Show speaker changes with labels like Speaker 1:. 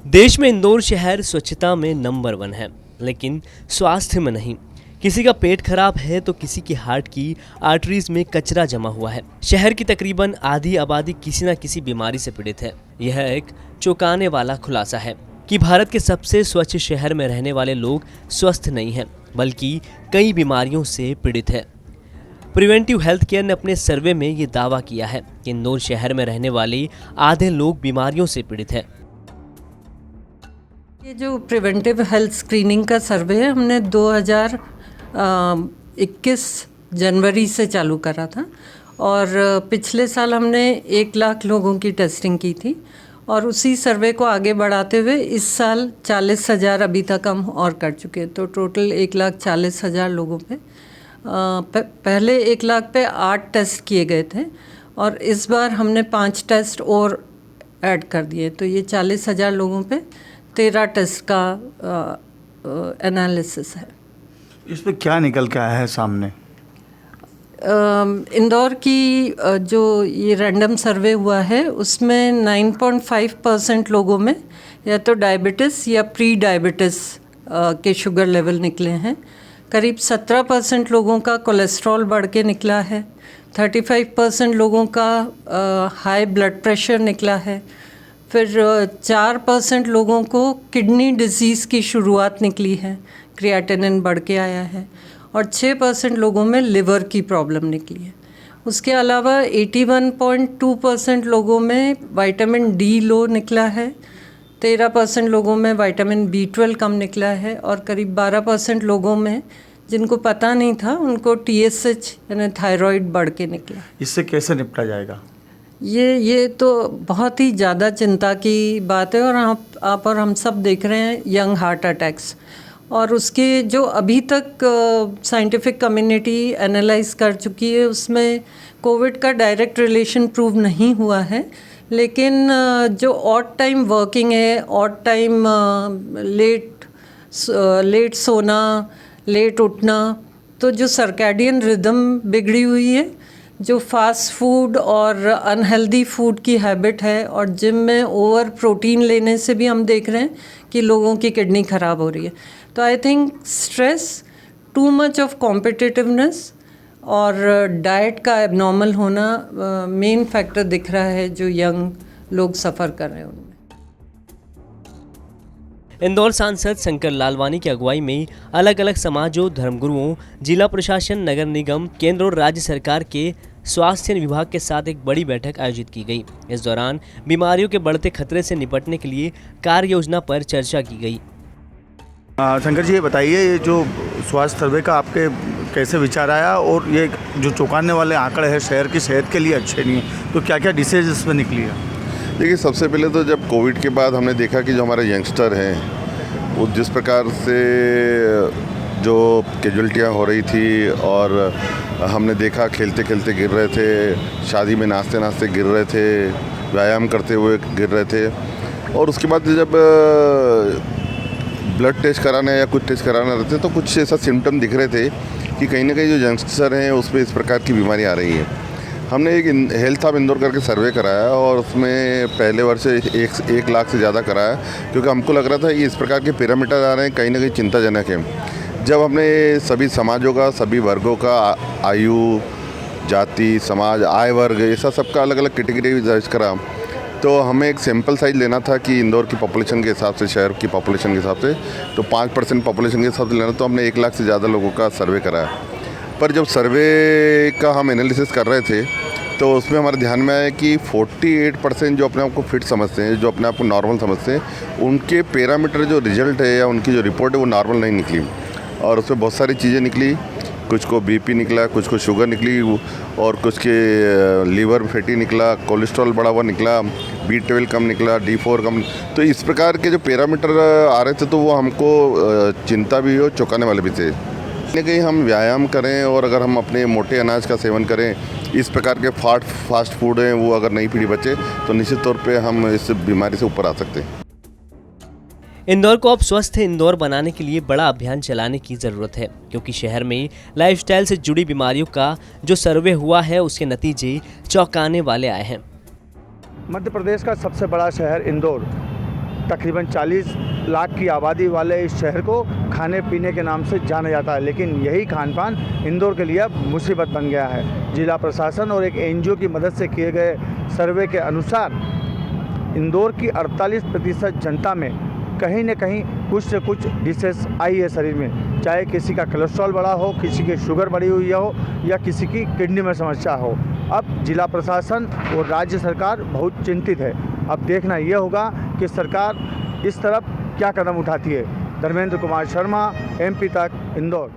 Speaker 1: देश में इंदौर शहर स्वच्छता में नंबर 1 है, लेकिन स्वास्थ्य में नहीं। किसी का पेट खराब है तो किसी की हार्ट की आर्टरीज में कचरा जमा हुआ है। शहर की तकरीबन आधी आबादी किसी न किसी बीमारी से पीड़ित है। यह एक चौंकाने वाला खुलासा है कि भारत के सबसे स्वच्छ शहर में रहने वाले लोग स्वस्थ नहीं हैं, बल्कि कई बीमारियों से पीड़ित है। प्रिवेंटिव हेल्थ केयर ने अपने सर्वे में ये दावा किया है कि इंदौर शहर में रहने वाले आधे लोग बीमारियों से पीड़ित है।
Speaker 2: ये जो प्रिवेंटिव हेल्थ स्क्रीनिंग का सर्वे है, हमने 2021 जनवरी से चालू करा था और पिछले साल हमने 1 लाख लोगों की टेस्टिंग की थी और उसी सर्वे को आगे बढ़ाते हुए इस साल 40,000 अभी तक हम और कर चुके हैं। तो टोटल 1,40,000 लोगों पे पहले 1 लाख पे 8 टेस्ट किए गए थे और इस बार हमने 5 टेस्ट और ऐड कर दिए। तो ये 40,000 लोगों पे 13 टेस्ट का एनालिसिस है।
Speaker 3: इस पे क्या निकल के आया है सामने?
Speaker 2: इंदौर की जो ये रैंडम सर्वे हुआ है उसमें 9.5% लोगों में या तो डायबिटिस या प्री डायबिटिस के शुगर लेवल निकले हैं। करीब 17% लोगों का कोलेस्ट्रॉल बढ़ के निकला है। 35% लोगों का हाई ब्लड प्रेशर निकला है। फिर 4% लोगों को किडनी डिजीज़ की शुरुआत निकली है, क्रिएटिनिन बढ़ के आया है और 6% लोगों में लिवर की प्रॉब्लम निकली है। उसके अलावा 81.2% लोगों में विटामिन डी लो निकला है, 13% लोगों में विटामिन B12 कम निकला है और करीब 12% लोगों में जिनको पता नहीं था उनको TSH यानी थायराइड बढ़ के निकला।
Speaker 3: इससे कैसे निपटा जाएगा?
Speaker 2: ये तो बहुत ही ज़्यादा चिंता की बात है और आप और हम सब देख रहे हैं यंग हार्ट अटैक्स और उसके जो अभी तक साइंटिफिक कम्युनिटी एनालाइज कर चुकी है उसमें कोविड का डायरेक्ट रिलेशन प्रूव नहीं हुआ है, लेकिन जो ऑड टाइम वर्किंग है, ऑड टाइम लेट सोना, लेट उठना, तो जो सर्कैडियन रिदम बिगड़ी हुई है, जो फास्ट फूड और अनहेल्दी फूड की हैबिट है और जिम में ओवर प्रोटीन लेने से भी हम देख रहे हैं कि लोगों की किडनी ख़राब हो रही है। तो I think stress, too much of competitiveness और डाइट का एबनॉर्मल होना मेन फैक्टर दिख रहा है जो यंग लोग सफ़र कर रहे हैं उनमें।
Speaker 1: इंदौर सांसद शंकर लालवानी की अगुवाई में अलग अलग समाजों, धर्मगुरुओं, जिला प्रशासन, नगर निगम, केंद्र और राज्य सरकार के स्वास्थ्य विभाग के साथ एक बड़ी बैठक आयोजित की गई। इस दौरान बीमारियों के बढ़ते खतरे से निपटने के लिए कार्य योजना पर चर्चा की गई।
Speaker 3: शंकर जी, ये बताइए, ये जो स्वास्थ्य सर्वे का आपके कैसे विचार आया और ये जो चौंकाने वाले आंकड़े हैं शहर की सेहत के लिए अच्छे नहीं है, तो क्या क्या डिसीज इसमें निकली है?
Speaker 4: देखिए, सबसे पहले तो जब कोविड के बाद हमने देखा कि जो हमारे यंगस्टर हैं वो जिस प्रकार से जो कैजुअल्टियाँ हो रही थी और हमने देखा खेलते खेलते गिर रहे थे, शादी में नाचते नाचते गिर रहे थे, व्यायाम करते हुए गिर रहे थे और उसके बाद जब ब्लड टेस्ट कराना या कुछ टेस्ट कराना रहते तो कुछ ऐसा सिम्टम दिख रहे थे कि कहीं ना कहीं जो यंगस्टर हैं उसमें इस प्रकार की बीमारी आ रही है। हमने एक हेल्थ ऑफ इंदौर करके सर्वे कराया और उसमें पहले वर्ष 1 लाख से ज़्यादा कराया, क्योंकि हमको लग रहा था कि इस प्रकार के पैरामीटर आ रहे हैं, कहीं ना कहीं चिंताजनक है। जब हमने सभी समाजों का, सभी वर्गों का, आयु, जाति, समाज, आय वर्ग, ऐसा सबका अलग अलग कैटेगरी दर्ज करा, तो हमें एक सैंपल साइज लेना था कि इंदौर की पॉपुलेशन के हिसाब से, शहर की पॉपुलेशन के हिसाब से, तो 5% पॉपुलेशन के हिसाब से लेना, तो हमने 1 लाख से ज़्यादा लोगों का सर्वे कराया। पर जब सर्वे का हम एनालिसिस कर रहे थे तो उसमें हमारे ध्यान में आया कि 48% जो अपने आप को फिट समझते हैं, जो अपने आप को नॉर्मल समझते हैं, उनके पैरामीटर जो रिजल्ट है या उनकी जो रिपोर्ट है वो नॉर्मल नहीं निकली और उसमें बहुत सारी चीज़ें निकली। कुछ को BP निकला, कुछ को शुगर निकली और कुछ के लीवर फैटी निकला, कोलेस्ट्रॉल बढ़ा हुआ निकला, B12 कम निकला, D4 कम। तो इस प्रकार के जो पैरामीटर आ रहे थे तो वो हमको चिंता भी हो, चौंकाने वाले भी थे। कहीं हम व्यायाम करें और अगर हम अपने मोटे अनाज का सेवन करें, इस प्रकार के फास्ट फूड हैं वो अगर नई पीढ़ी बचे तो निश्चित तौर पे हम इस बीमारी से ऊपर आ सकते हैं।
Speaker 1: इंदौर को अब स्वस्थ इंदौर बनाने के लिए बड़ा अभियान चलाने की ज़रूरत है, क्योंकि शहर में लाइफस्टाइल से जुड़ी बीमारियों का जो सर्वे हुआ है उसके नतीजे चौंकाने वाले आए हैं।
Speaker 3: मध्य प्रदेश का सबसे बड़ा शहर इंदौर तकरीबन 40 लाख की आबादी वाले इस शहर को खाने पीने के नाम से जाना जाता है, लेकिन यही खान पान इंदौर के लिए अब मुसीबत बन गया है। जिला प्रशासन और एक एनजीओ की मदद से किए गए सर्वे के अनुसार इंदौर की 48% जनता में कहीं न कहीं कुछ से कुछ डिसेस आई है शरीर में, चाहे किसी का कोलेस्ट्रॉल बढ़ा हो, किसी की शुगर बढ़ी हुई हो या किसी की किडनी में समस्या हो। अब जिला प्रशासन और राज्य सरकार बहुत चिंतित है। अब देखना ये होगा कि सरकार इस तरफ क्या कदम उठाती है। धर्मेंद्र कुमार शर्मा, MP तक, इंदौर।